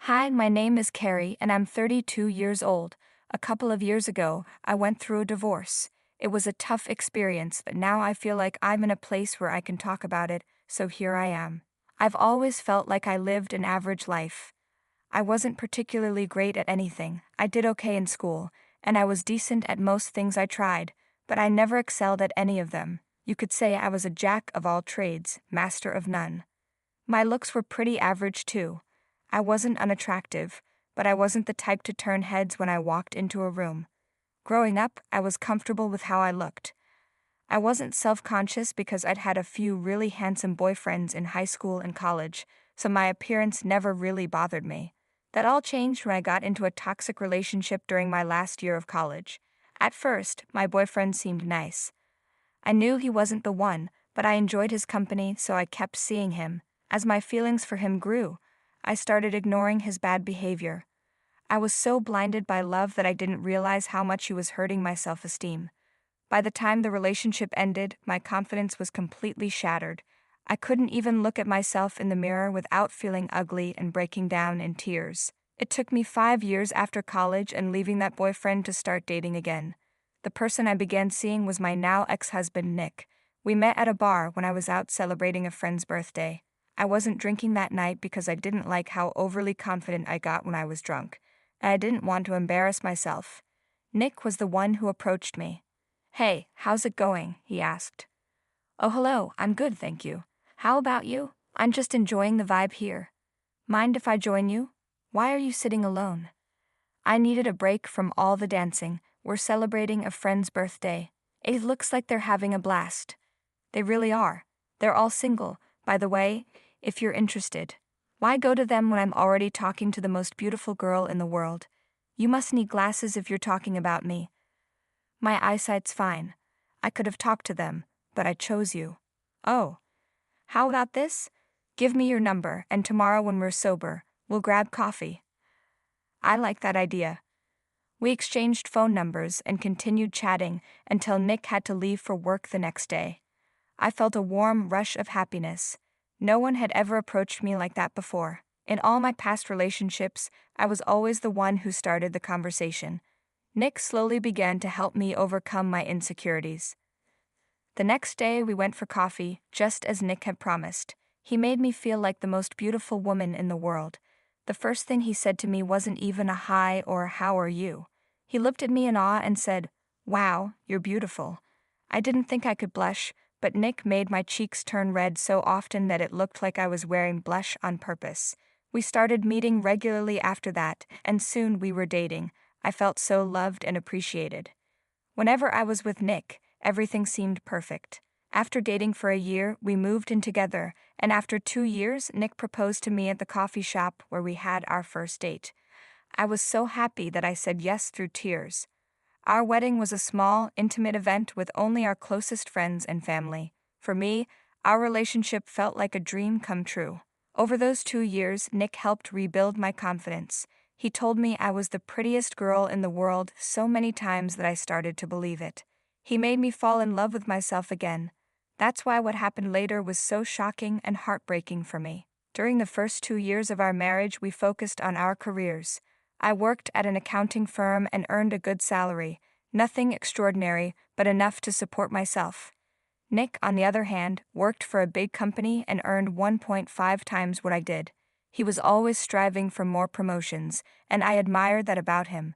Hi, my name is Carrie and I'm 32 years old. A couple of years ago, I went through a divorce. It was a tough experience, but now I feel like I'm in a place where I can talk about it, so here I am. I've always felt like I lived an average life. I wasn't particularly great at anything. I did okay in school, and I was decent at most things I tried, but I never excelled at any of them. You could say I was a jack of all trades, master of none. My looks were pretty average too. I wasn't unattractive, but I wasn't the type to turn heads when I walked into a room. Growing up, I was comfortable with how I looked. I wasn't self-conscious because I'd had a few really handsome boyfriends in high school and college, so my appearance never really bothered me. That all changed when I got into a toxic relationship during my last year of college. At first, my boyfriend seemed nice. I knew he wasn't the one, but I enjoyed his company, so I kept seeing him. As my feelings for him grew, I started ignoring his bad behavior. I was so blinded by love that I didn't realize how much he was hurting my self-esteem. By the time the relationship ended, my confidence was completely shattered. I couldn't even look at myself in the mirror without feeling ugly and breaking down in tears. It took me 5 years after college and leaving that boyfriend to start dating again. The person I began seeing was my now ex-husband, Nick. We met at a bar when I was out celebrating a friend's birthday. I wasn't drinking that night because I didn't like how overly confident I got when I was drunk, and I didn't want to embarrass myself. Nick was the one who approached me. "Hey, how's it going?" he asked. "Oh, hello, I'm good, thank you. How about you?" "I'm just enjoying the vibe here. Mind if I join you? Why are you sitting alone?" I needed a break from all the dancing. We're celebrating a friend's birthday. It looks like they're having a blast. They really are. They're all single, by the way, if you're interested. Why go to them when I'm already talking to the most beautiful girl in the world? You must need glasses if you're talking about me. My eyesight's fine. I could have talked to them, but I chose you. Oh. How about this? Give me your number, and tomorrow when we're sober, we'll grab coffee. I like that idea. We exchanged phone numbers and continued chatting until Nick had to leave for work the next day. I felt a warm rush of happiness. No one had ever approached me like that before. In all my past relationships, I was always the one who started the conversation. Nick slowly began to help me overcome my insecurities. The next day we went for coffee, just as Nick had promised. He made me feel like the most beautiful woman in the world. The first thing he said to me wasn't even a hi or how are you. He looked at me in awe and said, "Wow, you're beautiful." I didn't think I could blush, but Nick made my cheeks turn red so often that it looked like I was wearing blush on purpose. We started meeting regularly after that, and soon we were dating. I felt so loved and appreciated. Whenever I was with Nick, everything seemed perfect. After dating for a year, we moved in together, and after 2 years, Nick proposed to me at the coffee shop where we had our first date. I was so happy that I said yes through tears. Our wedding was a small, intimate event with only our closest friends and family. For me, our relationship felt like a dream come true. Over those 2 years, Nick helped rebuild my confidence. He told me I was the prettiest girl in the world so many times that I started to believe it. He made me fall in love with myself again. That's why what happened later was so shocking and heartbreaking for me. During the first 2 years of our marriage, we focused on our careers. I worked at an accounting firm and earned a good salary, nothing extraordinary, but enough to support myself. Nick, on the other hand, worked for a big company and earned 1.5 times what I did. He was always striving for more promotions, and I admired that about him.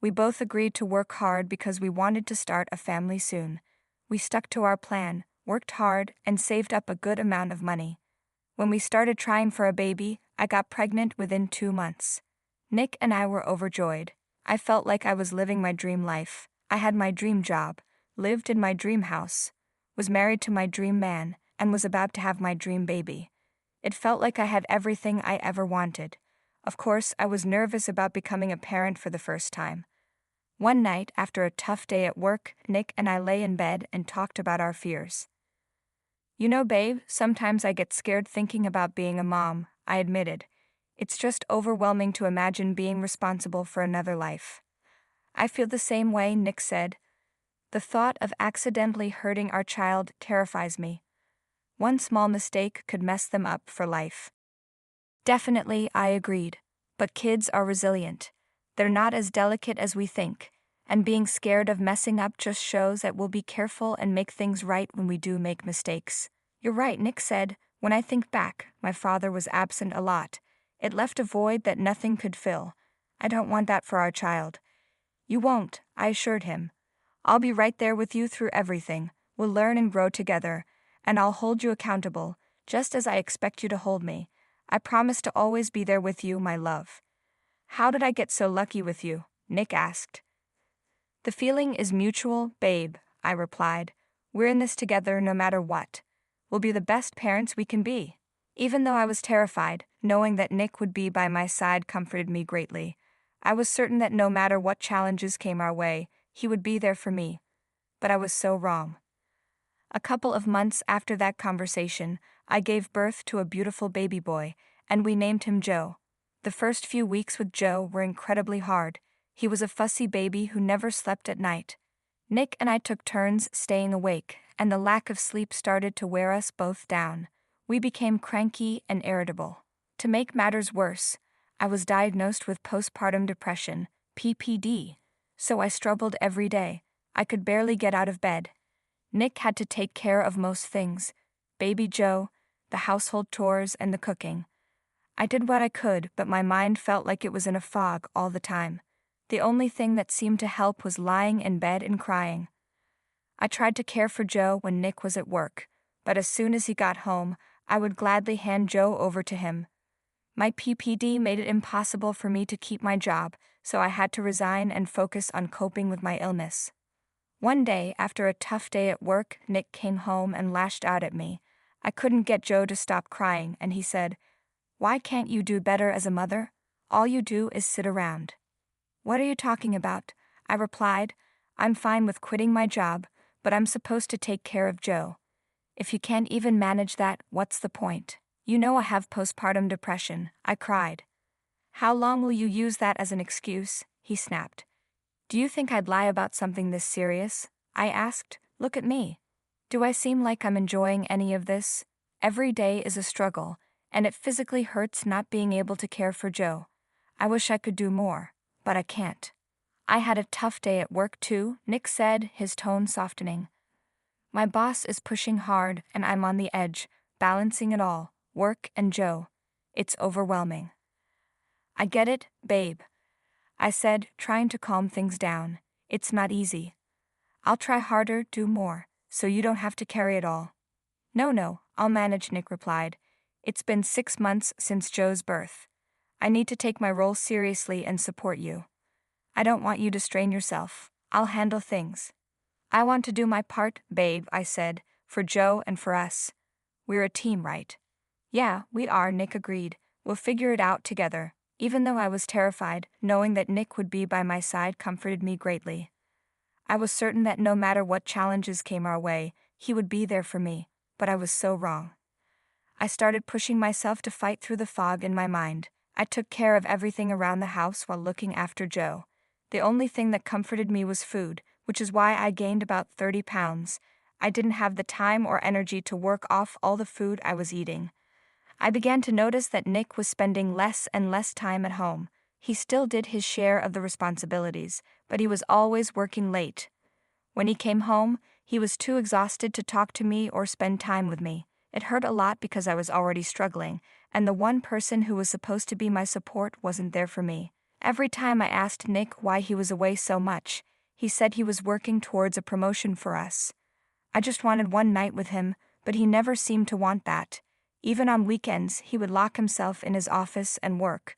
We both agreed to work hard because we wanted to start a family soon. We stuck to our plan, worked hard, and saved up a good amount of money. When we started trying for a baby, I got pregnant within 2 months. Nick and I were overjoyed. I felt like I was living my dream life. I had my dream job, lived in my dream house, was married to my dream man, and was about to have my dream baby. It felt like I had everything I ever wanted. Of course, I was nervous about becoming a parent for the first time. One night, after a tough day at work, Nick and I lay in bed and talked about our fears. "You know, babe, sometimes I get scared thinking about being a mom," I admitted. "It's just overwhelming to imagine being responsible for another life." "I feel the same way," Nick said. "The thought of accidentally hurting our child terrifies me. One small mistake could mess them up for life." Definitely, I agreed. But kids are resilient. They're not as delicate as we think, and being scared of messing up just shows that we'll be careful and make things right when we do make mistakes. You're right, Nick said. When I think back, my father was absent a lot. It left a void that nothing could fill. I don't want that for our child. You won't, I assured him. I'll be right there with you through everything. We'll learn and grow together, and I'll hold you accountable, just as I expect you to hold me. I promise to always be there with you, my love. How did I get so lucky with you? Nick asked. The feeling is mutual, babe, I replied. We're in this together no matter what. We'll be the best parents we can be. Even though I was terrified, knowing that Nick would be by my side comforted me greatly. I was certain that no matter what challenges came our way, he would be there for me. But I was so wrong. A couple of months after that conversation, I gave birth to a beautiful baby boy, and we named him Joe. The first few weeks with Joe were incredibly hard. He was a fussy baby who never slept at night. Nick and I took turns staying awake, and the lack of sleep started to wear us both down. We became cranky and irritable. To make matters worse, I was diagnosed with postpartum depression, PPD, so I struggled every day. I could barely get out of bed. Nick had to take care of most things: baby Joe, the household chores, and the cooking. I did what I could, but my mind felt like it was in a fog all the time. The only thing that seemed to help was lying in bed and crying. I tried to care for Joe when Nick was at work, but as soon as he got home, I would gladly hand Joe over to him. My PPD made it impossible for me to keep my job, so I had to resign and focus on coping with my illness. One day, after a tough day at work, Nick came home and lashed out at me. I couldn't get Joe to stop crying, and he said, "Why can't you do better as a mother? All you do is sit around." "What are you talking about?" I replied. "I'm fine with quitting my job, but I'm supposed to take care of Joe. If you can't even manage that, what's the point? You know I have postpartum depression," I cried. "How long will you use that as an excuse?" he snapped. "Do you think I'd lie about something this serious?" I asked. "Look at me. Do I seem like I'm enjoying any of this? Every day is a struggle, and it physically hurts not being able to care for Joe. I wish I could do more, but I can't." "I had a tough day at work too," Nick said, his tone softening. "My boss is pushing hard, and I'm on the edge, balancing it all, work and Joe. It's overwhelming." "I get it, babe," I said, trying to calm things down. "It's not easy. I'll try harder, do more, so you don't have to carry it all." No, I'll manage," Nick replied. "It's been 6 months since Joe's birth. I need to take my role seriously and support you. I don't want you to strain yourself. I'll handle things." "I want to do my part, babe," I said, "for Joe and for us. We're a team, right?" "Yeah, we are," Nick agreed. "We'll figure it out together." Even though I was terrified, knowing that Nick would be by my side comforted me greatly. I was certain that no matter what challenges came our way, he would be there for me, but I was so wrong. I started pushing myself to fight through the fog in my mind. I took care of everything around the house while looking after Joe. The only thing that comforted me was food, which is why I gained about 30 pounds. I didn't have the time or energy to work off all the food I was eating. I began to notice that Nick was spending less and less time at home. He still did his share of the responsibilities, but he was always working late. When he came home, he was too exhausted to talk to me or spend time with me. It hurt a lot because I was already struggling, and the one person who was supposed to be my support wasn't there for me. Every time I asked Nick why he was away so much, he said he was working towards a promotion for us. I just wanted one night with him, but he never seemed to want that. Even on weekends, he would lock himself in his office and work.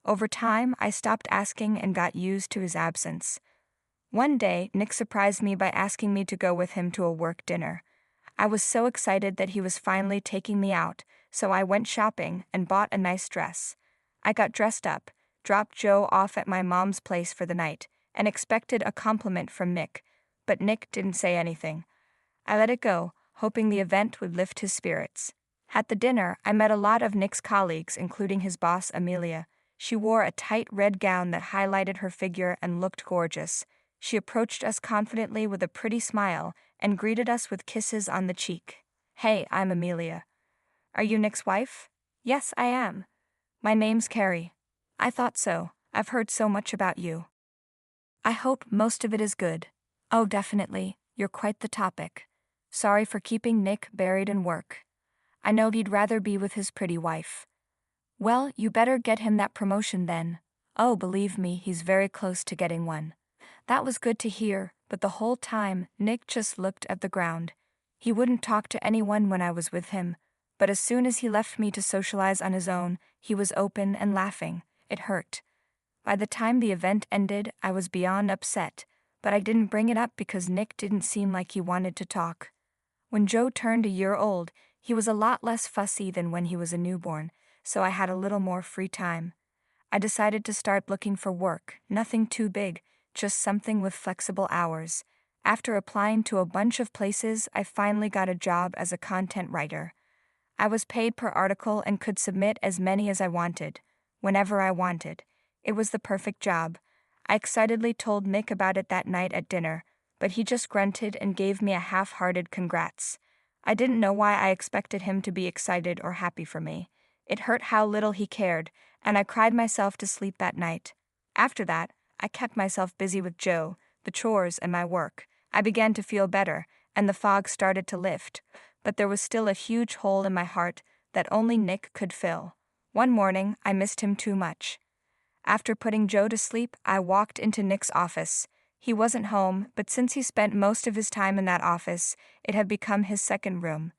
Over time, I stopped asking and got used to his absence. One day, Nick surprised me by asking me to go with him to a work dinner. I was so excited that he was finally taking me out, so I went shopping and bought a nice dress. I got dressed up, dropped Joe off at my mom's place for the night, and expected a compliment from Nick, but Nick didn't say anything. I let it go, hoping the event would lift his spirits. At the dinner, I met a lot of Nick's colleagues, including his boss, Amelia. She wore a tight red gown that highlighted her figure and looked gorgeous. She approached us confidently with a pretty smile and greeted us with kisses on the cheek. "Hey, I'm Amelia. Are you Nick's wife?" "Yes, I am. My name's Carrie." I thought so. I've heard so much about you. I hope most of it is good. Oh, definitely. You're quite the topic. Sorry for keeping Nick buried in work. I know he'd rather be with his pretty wife. Well, you better get him that promotion then. Oh, believe me, he's very close to getting one. That was good to hear, but the whole time, Nick just looked at the ground. He wouldn't talk to anyone when I was with him, but as soon as he left me to socialize on his own, he was open and laughing. It hurt. By the time the event ended, I was beyond upset, but I didn't bring it up because Nick didn't seem like he wanted to talk. When Joe turned a year old, he was a lot less fussy than when he was a newborn, so I had a little more free time. I decided to start looking for work, nothing too big, just something with flexible hours. After applying to a bunch of places, I finally got a job as a content writer. I was paid per article and could submit as many as I wanted, whenever I wanted. It was the perfect job. I excitedly told Nick about it that night at dinner, but he just grunted and gave me a half-hearted congrats. I didn't know why I expected him to be excited or happy for me. It hurt how little he cared, and I cried myself to sleep that night. After that, I kept myself busy with Joe, the chores, and my work. I began to feel better, and the fog started to lift, but there was still a huge hole in my heart that only Nick could fill. One morning, I missed him too much. After putting Joe to sleep, I walked into Nick's office. He wasn't home, but since he spent most of his time in that office, it had become his second room.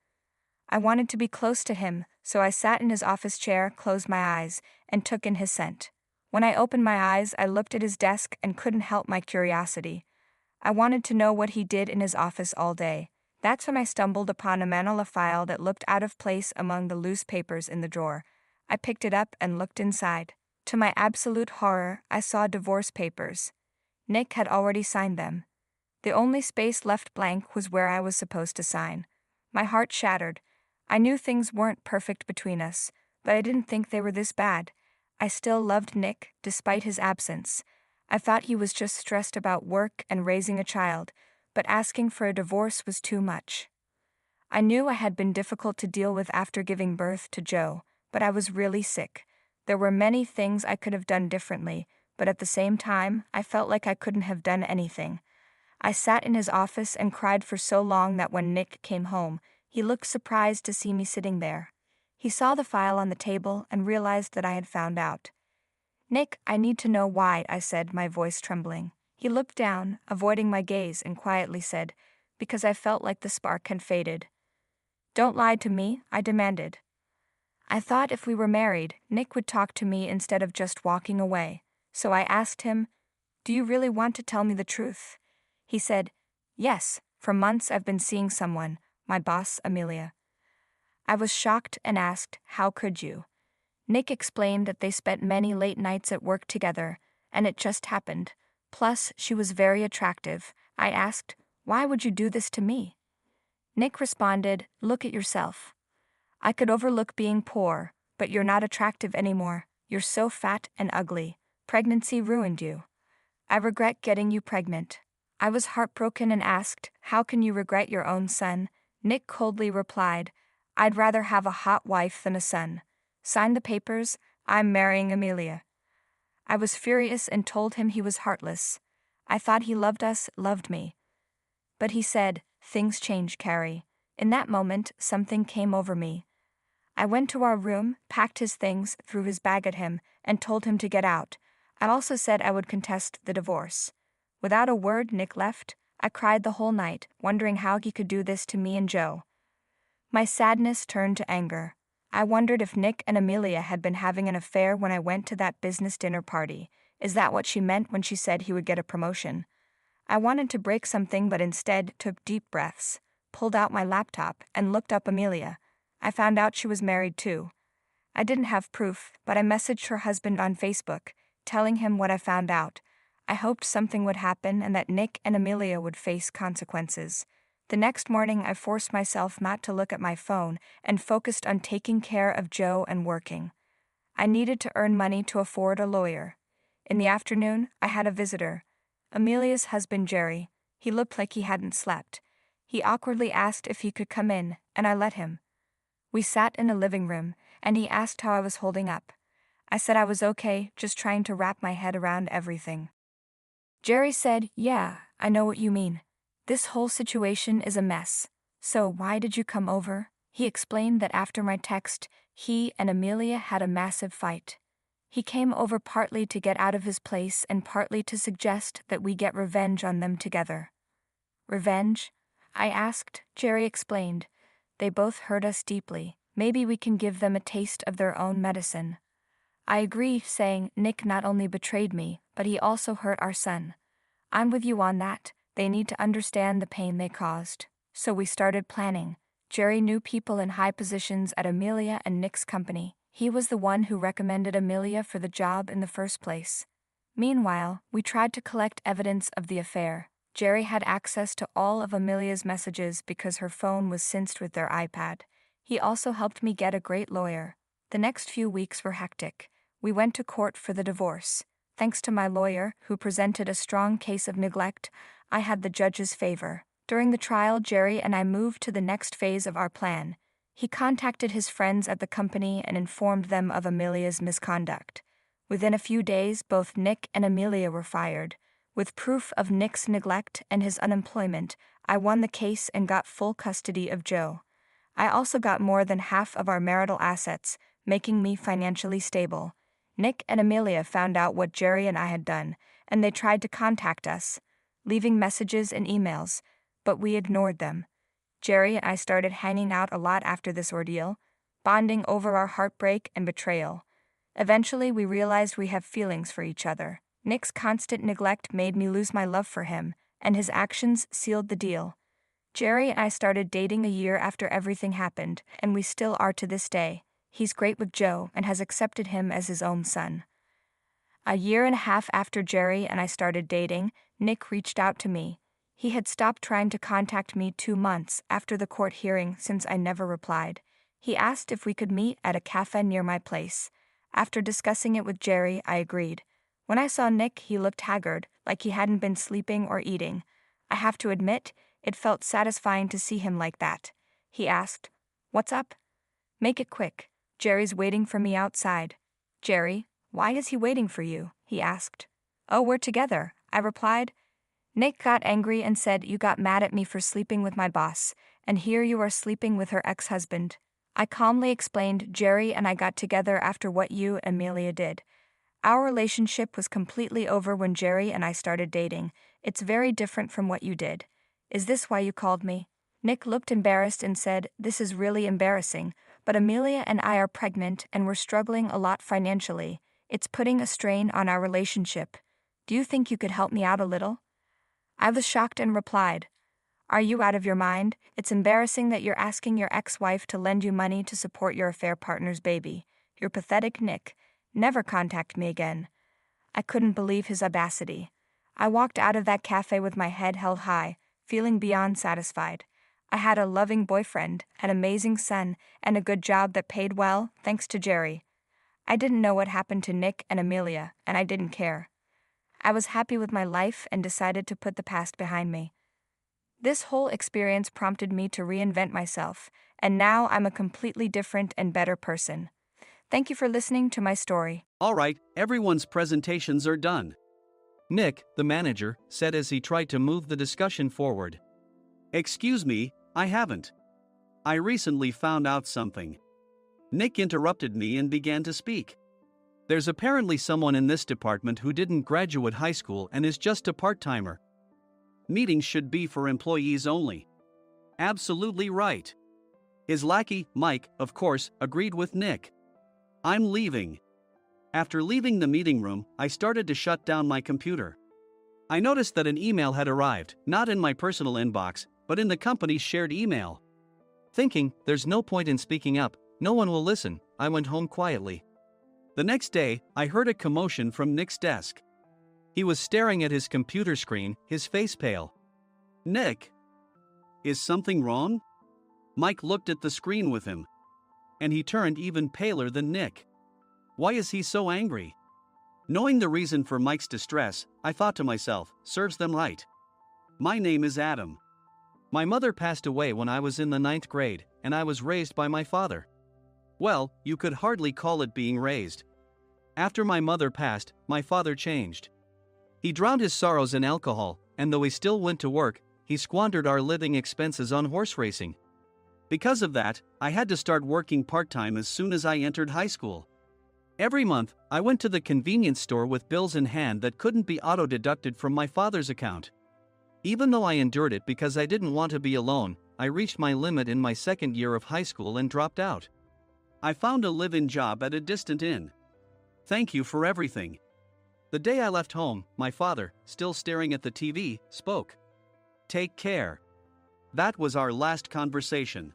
I wanted to be close to him, so I sat in his office chair, closed my eyes, and took in his scent. When I opened my eyes, I looked at his desk and couldn't help my curiosity. I wanted to know what he did in his office all day. That's when I stumbled upon a manila file that looked out of place among the loose papers in the drawer. I picked it up and looked inside. To my absolute horror, I saw divorce papers. Nick had already signed them. The only space left blank was where I was supposed to sign. My heart shattered. I knew things weren't perfect between us, but I didn't think they were this bad. I still loved Nick, despite his absence. I thought he was just stressed about work and raising a child, but asking for a divorce was too much. I knew I had been difficult to deal with after giving birth to Joe, but I was really sick. There were many things I could have done differently, but at the same time, I felt like I couldn't have done anything. I sat in his office and cried for so long that when Nick came home, he looked surprised to see me sitting there. He saw the file on the table and realized that I had found out. "Nick, I need to know why," I said, my voice trembling. He looked down, avoiding my gaze, and quietly said, "Because I felt like the spark had faded." "Don't lie to me," I demanded. I thought if we were married, Nick would talk to me instead of just walking away, so I asked him, "Do you really want to tell me the truth?" He said, "Yes, for months I've been seeing someone, my boss, Amelia." I was shocked and asked, "How could you?" Nick explained that they spent many late nights at work together, and it just happened. Plus, she was very attractive. I asked, "Why would you do this to me?" Nick responded, "Look at yourself. I could overlook being poor, but you're not attractive anymore. You're so fat and ugly. Pregnancy ruined you. I regret getting you pregnant." I was heartbroken and asked, "How can you regret your own son?" Nick coldly replied, "I'd rather have a hot wife than a son. Sign the papers, I'm marrying Amelia." I was furious and told him he was heartless. I thought he loved us, loved me. But he said, "Things change, Carrie." In that moment, something came over me. I went to our room, packed his things, threw his bag at him, and told him to get out. I also said I would contest the divorce. Without a word, Nick left. I cried the whole night, wondering how he could do this to me and Joe. My sadness turned to anger. I wondered if Nick and Amelia had been having an affair when I went to that business dinner party. Is that what she meant when she said he would get a promotion? I wanted to break something but instead took deep breaths, pulled out my laptop, and looked up Amelia. I found out she was married too. I didn't have proof, but I messaged her husband on Facebook, telling him what I found out. I hoped something would happen and that Nick and Amelia would face consequences. The next morning, I forced myself not to look at my phone and focused on taking care of Joe and working. I needed to earn money to afford a lawyer. In the afternoon, I had a visitor. Amelia's husband, Jerry. He looked like he hadn't slept. He awkwardly asked if he could come in, and I let him. We sat in a living room, and he asked how I was holding up. I said I was okay, just trying to wrap my head around everything. Jerry said, "Yeah, I know what you mean. This whole situation is a mess. So why did you come over?" He explained that after my text, he and Amelia had a massive fight. He came over partly to get out of his place and partly to suggest that we get revenge on them together. Revenge? I asked. Jerry explained. They both hurt us deeply. Maybe we can give them a taste of their own medicine. I agree, saying, Nick not only betrayed me, but he also hurt our son. I'm with you on that. They need to understand the pain they caused. So we started planning. Jerry knew people in high positions at Amelia and Nick's company. He was the one who recommended Amelia for the job in the first place. Meanwhile, we tried to collect evidence of the affair. Jerry had access to all of Amelia's messages because her phone was synced with their iPad. He also helped me get a great lawyer. The next few weeks were hectic. We went to court for the divorce. Thanks to my lawyer, who presented a strong case of neglect, I had the judge's favor. During the trial, Jerry and I moved to the next phase of our plan. He contacted his friends at the company and informed them of Amelia's misconduct. Within a few days, both Nick and Amelia were fired. With proof of Nick's neglect and his unemployment, I won the case and got full custody of Joe. I also got more than half of our marital assets, making me financially stable. Nick and Amelia found out what Jerry and I had done, and they tried to contact us, leaving messages and emails, but we ignored them. Jerry and I started hanging out a lot after this ordeal, bonding over our heartbreak and betrayal. Eventually, we realized we have feelings for each other. Nick's constant neglect made me lose my love for him, and his actions sealed the deal. Jerry and I started dating a year after everything happened, and we still are to this day. He's great with Joe and has accepted him as his own son. A year and a half after Jerry and I started dating, Nick reached out to me. He had stopped trying to contact me 2 months after the court hearing since I never replied. He asked if we could meet at a cafe near my place. After discussing it with Jerry, I agreed. When I saw Nick, he looked haggard, like he hadn't been sleeping or eating. I have to admit, it felt satisfying to see him like that. He asked, "What's up?" "Make it quick. Jerry's waiting for me outside." "Jerry? Why is he waiting for you?" he asked. "Oh, we're together," I replied. Nick got angry and said, "You got mad at me for sleeping with my boss, and here you are sleeping with her ex-husband." I calmly explained, "Jerry and I got together after what you and Amelia did. Our relationship was completely over when Jerry and I started dating. It's very different from what you did. Is this why you called me?" Nick looked embarrassed and said, "This is really embarrassing, but Amelia and I are pregnant and we're struggling a lot financially. It's putting a strain on our relationship. Do you think you could help me out a little?" I was shocked and replied, "Are you out of your mind? It's embarrassing that you're asking your ex-wife to lend you money to support your affair partner's baby. You're pathetic, Nick. Never contact me again." I couldn't believe his audacity. I walked out of that cafe with my head held high, feeling beyond satisfied. I had a loving boyfriend, an amazing son, and a good job that paid well, thanks to Jerry. I didn't know what happened to Nick and Amelia, and I didn't care. I was happy with my life and decided to put the past behind me. This whole experience prompted me to reinvent myself, and now I'm a completely different and better person. Thank you for listening to my story. All right, everyone's presentations are done. Nick, the manager, said as he tried to move the discussion forward. "Excuse me, I haven't. I recently found out something." Nick interrupted me and began to speak. "There's apparently someone in this department who didn't graduate high school and is just a part-timer. Meetings should be for employees only." Absolutely right. His lackey, Mike, of course, agreed with Nick. "I'm leaving." After leaving the meeting room, I started to shut down my computer. I noticed that an email had arrived, not in my personal inbox, but in the company's shared email. Thinking, there's no point in speaking up, no one will listen, I went home quietly. The next day, I heard a commotion from Nick's desk. He was staring at his computer screen, his face pale. "Nick, is something wrong?" Mike looked at the screen with him. And he turned even paler than Nick. Why is he so angry? Knowing the reason for Mike's distress, I thought to myself, serves them right. My name is Adam. My mother passed away when I was in the 9th grade, and I was raised by my father. Well, you could hardly call it being raised. After my mother passed, my father changed. He drowned his sorrows in alcohol, and though he still went to work, he squandered our living expenses on horse racing. Because of that, I had to start working part-time as soon as I entered high school. Every month, I went to the convenience store with bills in hand that couldn't be auto-deducted from my father's account. Even though I endured it because I didn't want to be alone, I reached my limit in my second year of high school and dropped out. I found a live-in job at a distant inn. Thank you for everything. The day I left home, my father, still staring at the TV, spoke. Take care. That was our last conversation.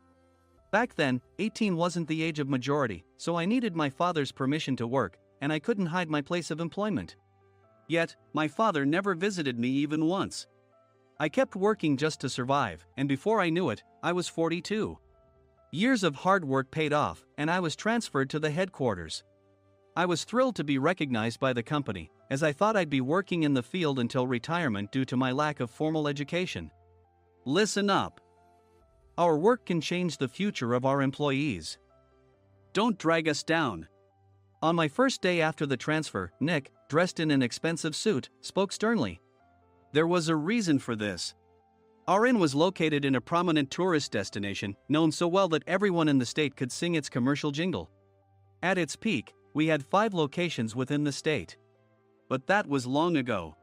Back then, 18 wasn't the age of majority, so I needed my father's permission to work, and I couldn't hide my place of employment. Yet, my father never visited me even once. I kept working just to survive, and before I knew it, I was 42. Years of hard work paid off, and I was transferred to the headquarters. I was thrilled to be recognized by the company, as I thought I'd be working in the field until retirement due to my lack of formal education. Listen up. Our work can change the future of our employees. Don't drag us down. On my first day after the transfer, Nick, dressed in an expensive suit, spoke sternly. There was a reason for this. Our inn was located in a prominent tourist destination, known so well that everyone in the state could sing its commercial jingle. At its peak, we had 5 locations within the state. But that was long ago.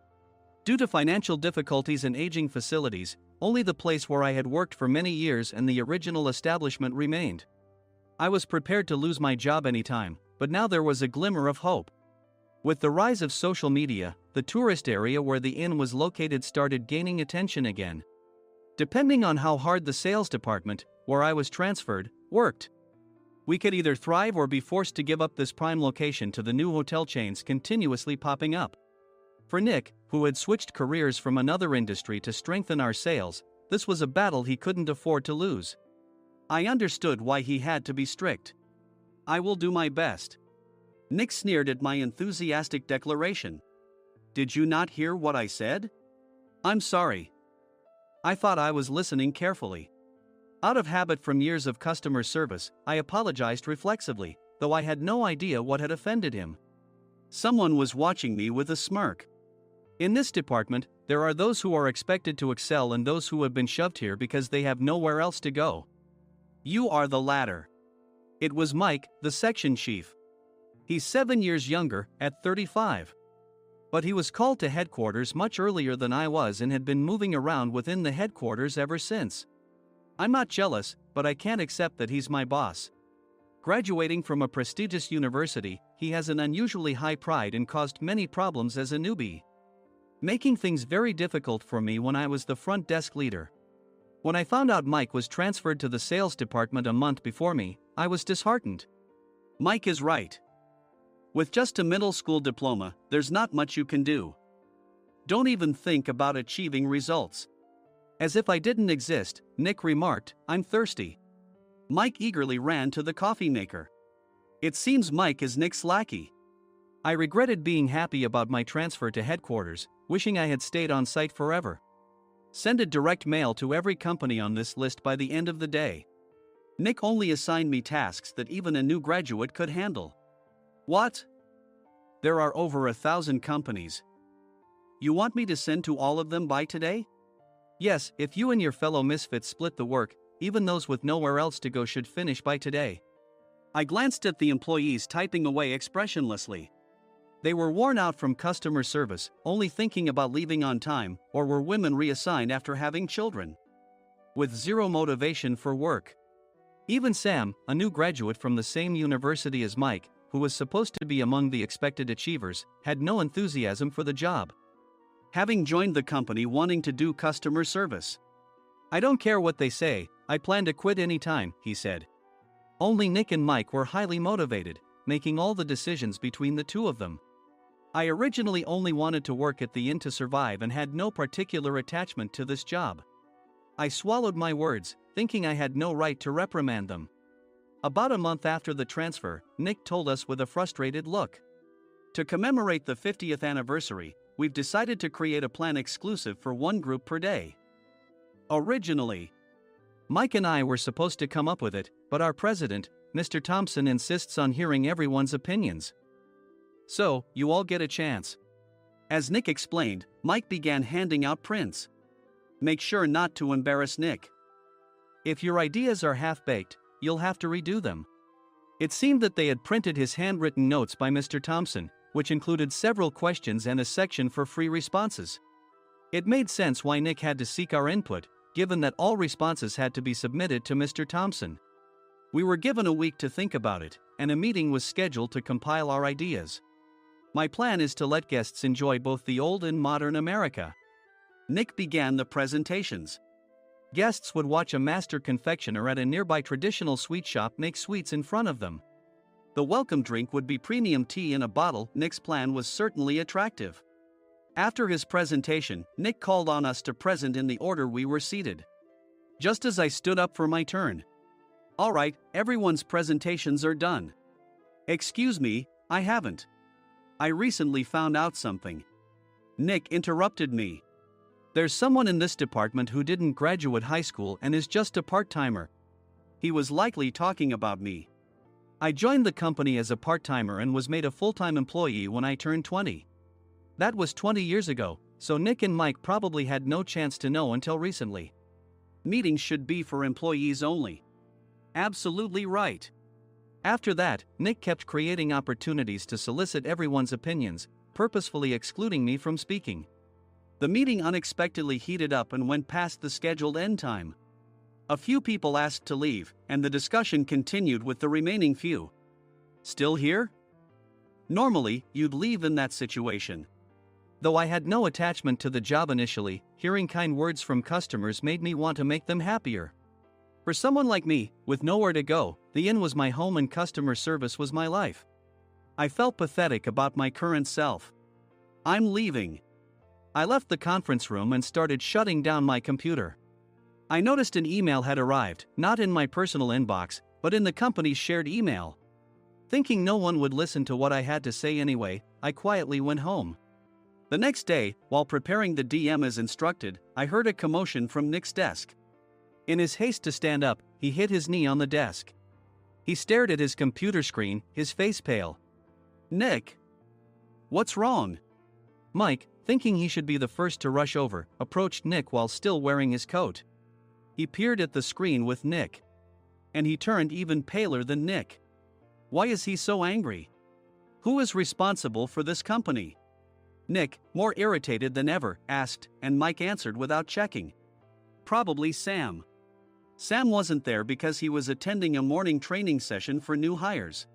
Due to financial difficulties and aging facilities, only the place where I had worked for many years and the original establishment remained. I was prepared to lose my job anytime, but now there was a glimmer of hope. With the rise of social media, the tourist area where the inn was located started gaining attention again. Depending on how hard the sales department, where I was transferred, worked, we could either thrive or be forced to give up this prime location to the new hotel chains continuously popping up. For Nick, who had switched careers from another industry to strengthen our sales, this was a battle he couldn't afford to lose. I understood why he had to be strict. I will do my best. Nick sneered at my enthusiastic declaration. Did you not hear what I said? I'm sorry. I thought I was listening carefully. Out of habit from years of customer service, I apologized reflexively, though I had no idea what had offended him. Someone was watching me with a smirk. In this department, there are those who are expected to excel and those who have been shoved here because they have nowhere else to go. You are the latter. It was Mike, the section chief. He's 7 years younger, at 35. But he was called to headquarters much earlier than I was and had been moving around within the headquarters ever since. I'm not jealous, but I can't accept that he's my boss. Graduating from a prestigious university, he has an unusually high pride and caused many problems as a newbie, making things very difficult for me when I was the front desk leader. When I found out Mike was transferred to the sales department a month before me, I was disheartened. Mike is right. With just a middle school diploma, there's not much you can do. Don't even think about achieving results. As if I didn't exist, Nick remarked, I'm thirsty. Mike eagerly ran to the coffee maker. It seems Mike is Nick's lackey. I regretted being happy about my transfer to headquarters, wishing I had stayed on site forever. Send a direct mail to every company on this list by the end of the day. Nick only assigned me tasks that even a new graduate could handle. What? There are over 1,000 companies. You want me to send to all of them by today? Yes, if you and your fellow misfits split the work, even those with nowhere else to go should finish by today. I glanced at the employees typing away expressionlessly. They were worn out from customer service, only thinking about leaving on time, or were women reassigned after having children, with zero motivation for work. Even Sam, a new graduate from the same university as Mike, who was supposed to be among the expected achievers, had no enthusiasm for the job, having joined the company wanting to do customer service. I don't care what they say, I plan to quit anytime, he said. Only Nick and Mike were highly motivated, making all the decisions between the two of them. I originally only wanted to work at the inn to survive and had no particular attachment to this job. I swallowed my words, thinking I had no right to reprimand them. About a month after the transfer, Nick told us with a frustrated look. To commemorate the 50th anniversary, we've decided to create a plan exclusive for one group per day. Originally, Mike and I were supposed to come up with it, but our president, Mr. Thompson, insists on hearing everyone's opinions. So, you all get a chance. As Nick explained, Mike began handing out prints. Make sure not to embarrass Nick. If your ideas are half-baked, you'll have to redo them. It seemed that they had printed his handwritten notes by Mr. Thompson, which included several questions and a section for free responses. It made sense why Nick had to seek our input, given that all responses had to be submitted to Mr. Thompson. We were given a week to think about it, and a meeting was scheduled to compile our ideas. My plan is to let guests enjoy both the old and modern America. Nick began the presentations. Guests would watch a master confectioner at a nearby traditional sweet shop make sweets in front of them. The welcome drink would be premium tea in a bottle. Nick's plan was certainly attractive. After his presentation, Nick called on us to present in the order we were seated. Just as I stood up for my turn. All right, everyone's presentations are done. Excuse me, I haven't. I recently found out something. Nick interrupted me. There's someone in this department who didn't graduate high school and is just a part-timer. He was likely talking about me. I joined the company as a part-timer and was made a full-time employee when I turned 20. That was 20 years ago, so Nick and Mike probably had no chance to know until recently. Meetings should be for employees only. Absolutely right. After that, Nick kept creating opportunities to solicit everyone's opinions, purposefully excluding me from speaking. The meeting unexpectedly heated up and went past the scheduled end time. A few people asked to leave, and the discussion continued with the remaining few. Still here? Normally, you'd leave in that situation. Though I had no attachment to the job initially, hearing kind words from customers made me want to make them happier. For someone like me, with nowhere to go, the inn was my home and customer service was my life. I felt pathetic about my current self. I'm leaving. I left the conference room and started shutting down my computer. I noticed an email had arrived, not in my personal inbox, but in the company's shared email. Thinking no one would listen to what I had to say anyway, I quietly went home. The next day, while preparing the DM as instructed, I heard a commotion from Nick's desk. In his haste to stand up, he hit his knee on the desk. He stared at his computer screen, his face pale. Nick! What's wrong? Mike, thinking he should be the first to rush over, approached Nick while still wearing his coat. He peered at the screen with Nick. And he turned even paler than Nick. Why is he so angry? Who is responsible for this company? Nick, more irritated than ever, asked, and Mike answered without checking. Probably Sam. Sam wasn't there because he was attending a morning training session for new hires.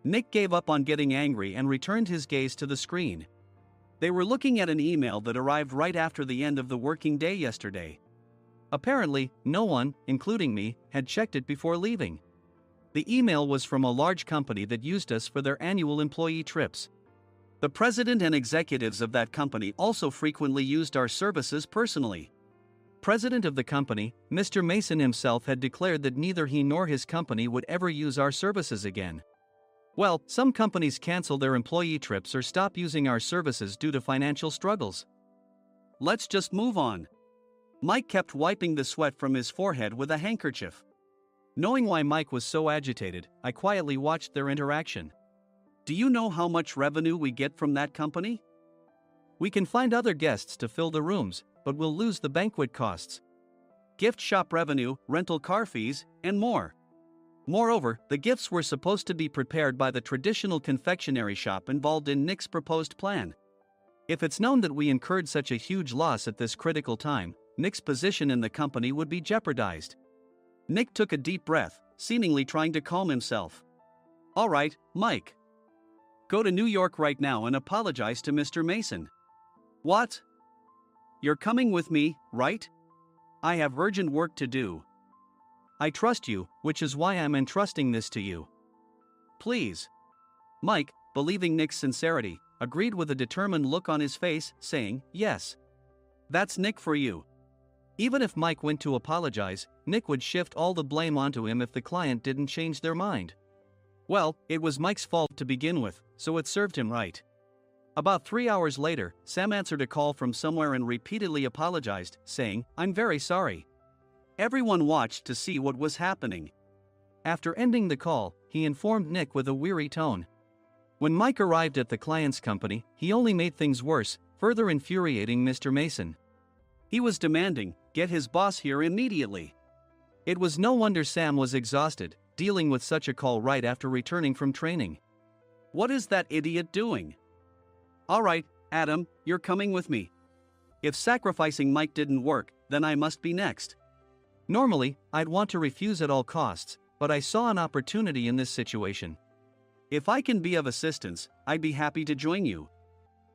Nick gave up on getting angry and returned his gaze to the screen. They were looking at an email that arrived right after the end of the working day yesterday. Apparently, no one, including me, had checked it before leaving. The email was from a large company that used us for their annual employee trips. The president and executives of that company also frequently used our services personally. President of the company, Mr. Mason himself had declared that neither he nor his company would ever use our services again. Well, some companies cancel their employee trips or stop using our services due to financial struggles. Let's just move on. Mike kept wiping the sweat from his forehead with a handkerchief. Knowing why Mike was so agitated, I quietly watched their interaction. Do you know how much revenue we get from that company? We can find other guests to fill the rooms, but we'll lose the banquet costs, gift shop revenue, rental car fees, and more. Moreover, the gifts were supposed to be prepared by the traditional confectionery shop involved in Nick's proposed plan. If it's known that we incurred such a huge loss at this critical time, Nick's position in the company would be jeopardized. Nick took a deep breath, seemingly trying to calm himself. All right, Mike. Go to New York right now and apologize to Mr. Mason. What? You're coming with me, right? I have urgent work to do. I trust you, which is why I'm entrusting this to you. Please. Mike, believing Nick's sincerity, agreed with a determined look on his face, saying, yes. That's Nick for you. Even if Mike went to apologize, Nick would shift all the blame onto him if the client didn't change their mind. Well, it was Mike's fault to begin with, so it served him right. About 3 hours later, Sam answered a call from somewhere and repeatedly apologized, saying, I'm very sorry. Everyone watched to see what was happening. After ending the call, he informed Nick with a weary tone. When Mike arrived at the client's company, he only made things worse, further infuriating Mr. Mason. He was demanding, "Get his boss here immediately." It was no wonder Sam was exhausted, dealing with such a call right after returning from training. "What is that idiot doing?" "All right, Adam, you're coming with me. If sacrificing Mike didn't work, then I must be next." Normally, I'd want to refuse at all costs, but I saw an opportunity in this situation. "If I can be of assistance, I'd be happy to join you."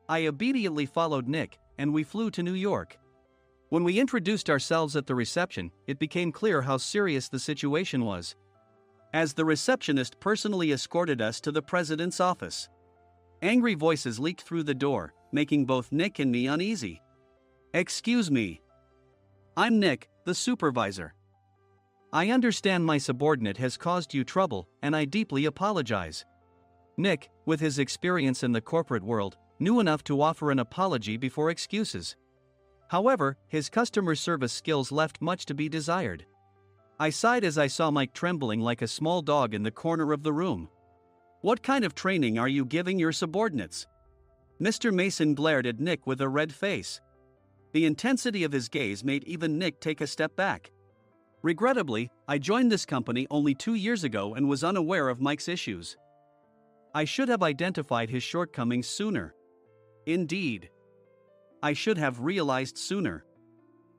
I immediately followed Nick, and we flew to New York. When we introduced ourselves at the reception, it became clear how serious the situation was, as the receptionist personally escorted us to the president's office. Angry voices leaked through the door, making both Nick and me uneasy. "Excuse me. I'm Nick, the supervisor. I understand my subordinate has caused you trouble, and I deeply apologize." Nick, with his experience in the corporate world, knew enough to offer an apology before excuses. However, his customer service skills left much to be desired. I sighed as I saw Mike trembling like a small dog in the corner of the room. "What kind of training are you giving your subordinates?" Mr. Mason glared at Nick with a red face. The intensity of his gaze made even Nick take a step back. Regrettably, I joined this company only 2 years ago and was unaware of Mike's issues. I should have identified his shortcomings sooner. Indeed, I should have realized sooner.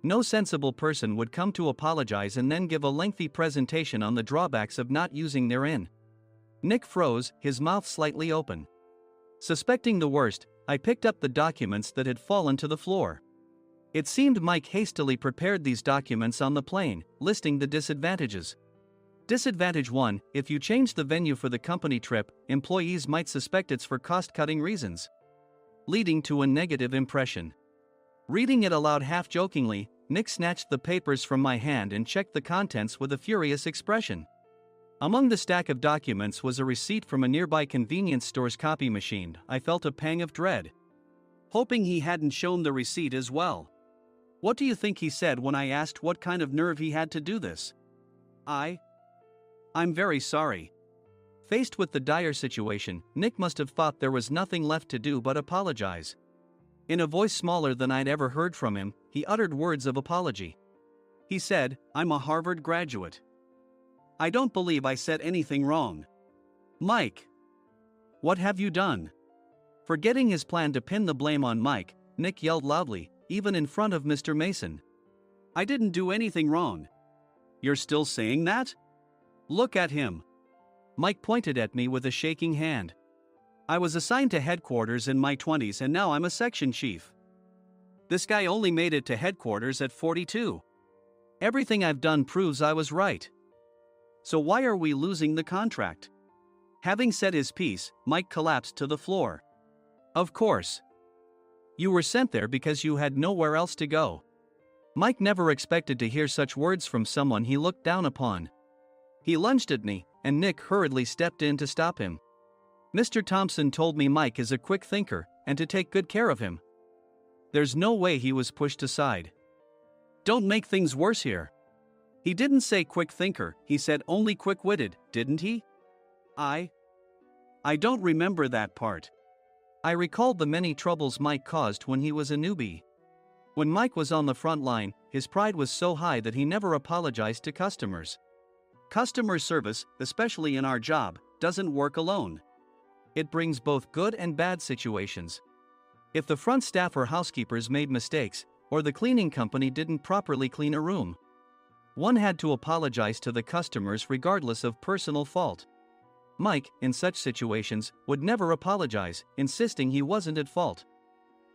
No sensible person would come to apologize and then give a lengthy presentation on the drawbacks of not using their in. Nick froze, his mouth slightly open. Suspecting the worst, I picked up the documents that had fallen to the floor. It seemed Mike hastily prepared these documents on the plane, listing the disadvantages. Disadvantage 1: if you change the venue for the company trip, employees might suspect it's for cost-cutting reasons, leading to a negative impression. Reading it aloud half-jokingly, Nick snatched the papers from my hand and checked the contents with a furious expression. Among the stack of documents was a receipt from a nearby convenience store's copy machine. I felt a pang of dread, hoping he hadn't shown the receipt as well. What do you think he said when I asked what kind of nerve he had to do this? I'm very sorry." Faced with the dire situation, Nick must have thought there was nothing left to do but apologize. In a voice smaller than I'd ever heard from him, he uttered words of apology. He said, "I'm a Harvard graduate. I don't believe I said anything wrong." "Mike, what have you done?" Forgetting his plan to pin the blame on Mike, Nick yelled loudly, even in front of Mr. Mason. "I didn't do anything wrong." "You're still saying that? Look at him." Mike pointed at me with a shaking hand. "I was assigned to headquarters in my 20s and now I'm a section chief. This guy only made it to headquarters at 42. Everything I've done proves I was right. So why are we losing the contract?" Having said his piece, Mike collapsed to the floor. "Of course. You were sent there because you had nowhere else to go." Mike never expected to hear such words from someone he looked down upon. He lunged at me, and Nick hurriedly stepped in to stop him. "Mr. Thompson told me Mike is a quick thinker, and to take good care of him." There's no way he was pushed aside. "Don't make things worse here. He didn't say quick thinker, he said only quick-witted, didn't he?" I don't remember that part." I recalled the many troubles Mike caused when he was a newbie. When Mike was on the front line, his pride was so high that he never apologized to customers. Customer service, especially in our job, doesn't work alone. It brings both good and bad situations. If the front staff or housekeepers made mistakes, or the cleaning company didn't properly clean a room, one had to apologize to the customers regardless of personal fault. Mike, in such situations, would never apologize, insisting he wasn't at fault.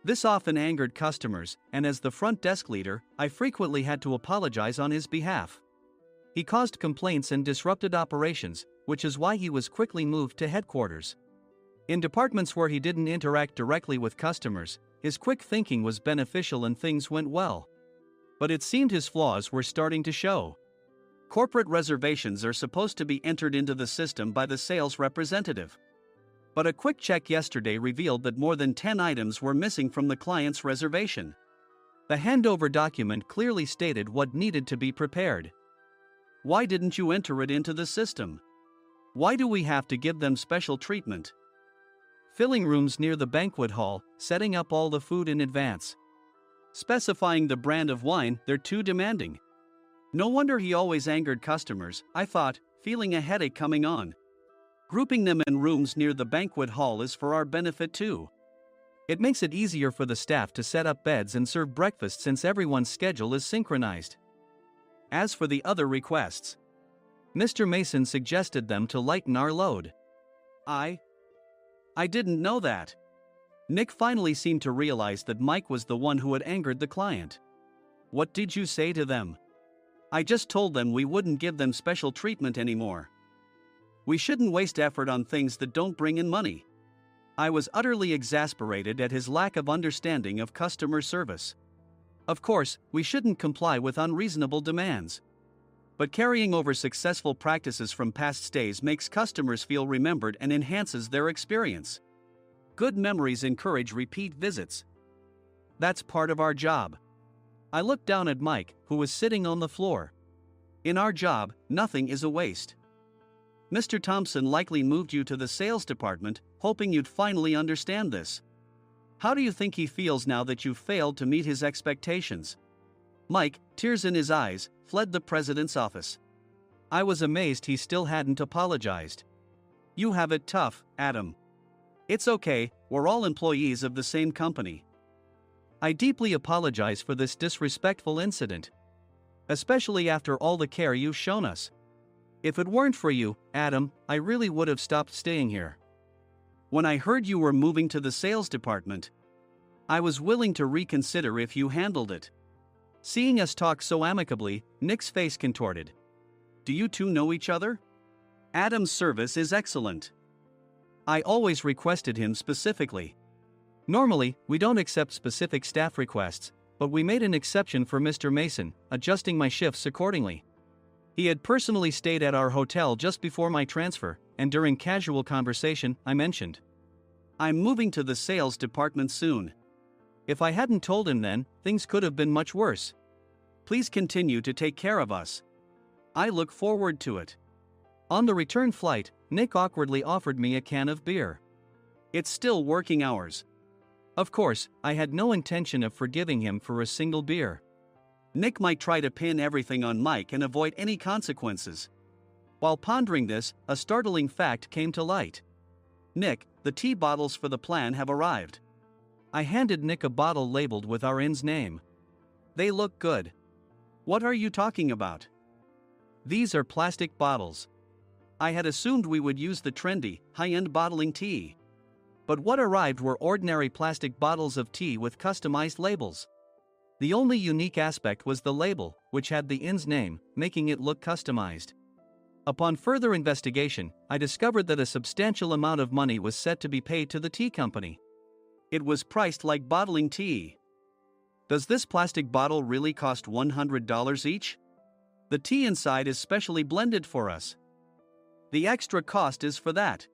This often angered customers, and as the front desk leader, I frequently had to apologize on his behalf. He caused complaints and disrupted operations, which is why he was quickly moved to headquarters. In departments where he didn't interact directly with customers, his quick thinking was beneficial and things went well. But it seemed his flaws were starting to show. Corporate reservations are supposed to be entered into the system by the sales representative. But a quick check yesterday revealed that more than 10 items were missing from the client's reservation. The handover document clearly stated what needed to be prepared. Why didn't you enter it into the system? Why do we have to give them special treatment? filling rooms near the banquet hall, setting up all the food in advance. Specifying the brand of wine, they're too demanding. No wonder he always angered customers, I thought, feeling a headache coming on. Grouping them in rooms near the banquet hall is for our benefit too. It makes it easier for the staff to set up beds and serve breakfast since everyone's schedule is synchronized. As for the other requests, Mr. Mason suggested them to lighten our load. I didn't know that. Nick finally seemed to realize that Mike was the one who had angered the client. What did you say to them? I just told them we wouldn't give them special treatment anymore. We shouldn't waste effort on things that don't bring in money. I was utterly exasperated at his lack of understanding of customer service. Of course, we shouldn't comply with unreasonable demands. But carrying over successful practices from past stays makes customers feel remembered and enhances their experience. Good memories encourage repeat visits. That's part of our job. I looked down at Mike, who was sitting on the floor. In our job, nothing is a waste. Mr. Thompson likely moved you to the sales department, hoping you'd finally understand this. How do you think he feels now that you failed to meet his expectations? Mike, tears in his eyes, fled the president's office. I was amazed he still hadn't apologized. You have it tough, Adam. It's okay, we're all employees of the same company. I deeply apologize for this disrespectful incident. Especially after all the care you've shown us. If it weren't for you, Adam, I really would have stopped staying here. When I heard you were moving to the sales department, I was willing to reconsider if you handled it. Seeing us talk so amicably, Nick's face contorted. Do you two know each other? Adam's service is excellent. I always requested him specifically. Normally, we don't accept specific staff requests, but we made an exception for Mr. Mason, adjusting my shifts accordingly. He had personally stayed at our hotel just before my transfer, and during casual conversation, I mentioned, I'm moving to the sales department soon. If I hadn't told him then, things could have been much worse. Please continue to take care of us. I look forward to it. On the return flight, Nick awkwardly offered me a can of beer. It's still working hours. Of course, I had no intention of forgiving him for a single beer. Nick might try to pin everything on Mike and avoid any consequences. While pondering this, a startling fact came to light. Nick, the tea bottles for the plan have arrived. I handed Nick a bottle labeled with our inn's name. They look good. What are you talking about? These are plastic bottles. I had assumed we would use the trendy, high-end bottling tea. But what arrived were ordinary plastic bottles of tea with customized labels. The only unique aspect was the label, which had the inn's name, making it look customized. Upon further investigation, I discovered that a substantial amount of money was set to be paid to the tea company. It was priced like bottling tea. Does this plastic bottle really cost $100 each? The tea inside is specially blended for us. The extra cost is for that.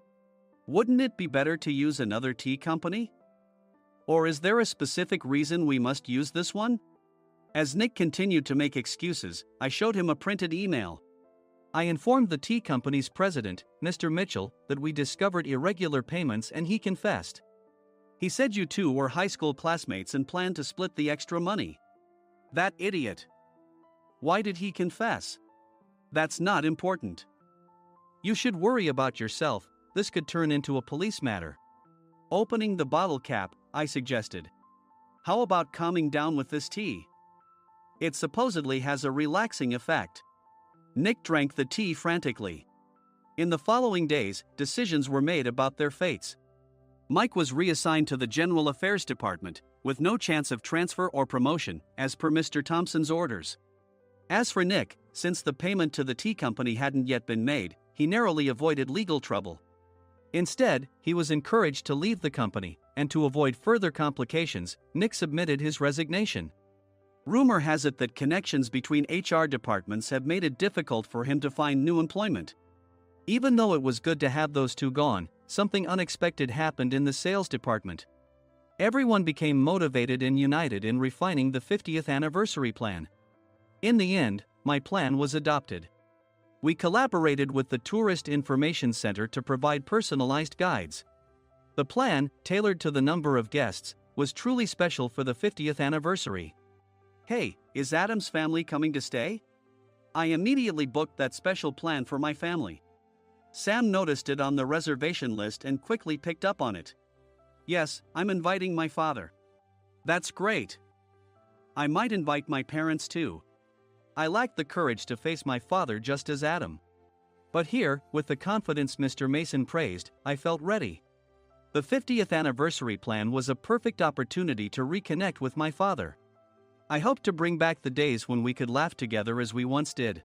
Wouldn't it be better to use another tea company? Or is there a specific reason we must use this one? As Nick continued to make excuses, I showed him a printed email. I informed the tea company's president, Mr. Mitchell, that we discovered irregular payments and he confessed. He said you two were high school classmates and planned to split the extra money. That idiot. Why did he confess? That's not important. You should worry about yourself, this could turn into a police matter. Opening the bottle cap, I suggested. How about calming down with this tea? It supposedly has a relaxing effect. Nick drank the tea frantically. In the following days, decisions were made about their fates. Mike was reassigned to the General Affairs Department, with no chance of transfer or promotion, as per Mr. Thompson's orders. As for Nick, since the payment to the tea company hadn't yet been made, he narrowly avoided legal trouble. Instead, he was encouraged to leave the company, and to avoid further complications, Nick submitted his resignation. Rumor has it that connections between HR departments have made it difficult for him to find new employment. Even though it was good to have those two gone, something unexpected happened in the sales department. Everyone became motivated and united in refining the 50th anniversary plan. In the end, my plan was adopted. We collaborated with the Tourist Information Center to provide personalized guides. The plan, tailored to the number of guests, was truly special for the 50th anniversary. Hey, is Adam's family coming to stay? I immediately booked that special plan for my family. Sam noticed it on the reservation list and quickly picked up on it. Yes, I'm inviting my father. That's great. I might invite my parents too. I lacked the courage to face my father just as Adam. But here, with the confidence Mr. Mason praised, I felt ready. The 50th anniversary plan was a perfect opportunity to reconnect with my father. I hoped to bring back the days when we could laugh together as we once did.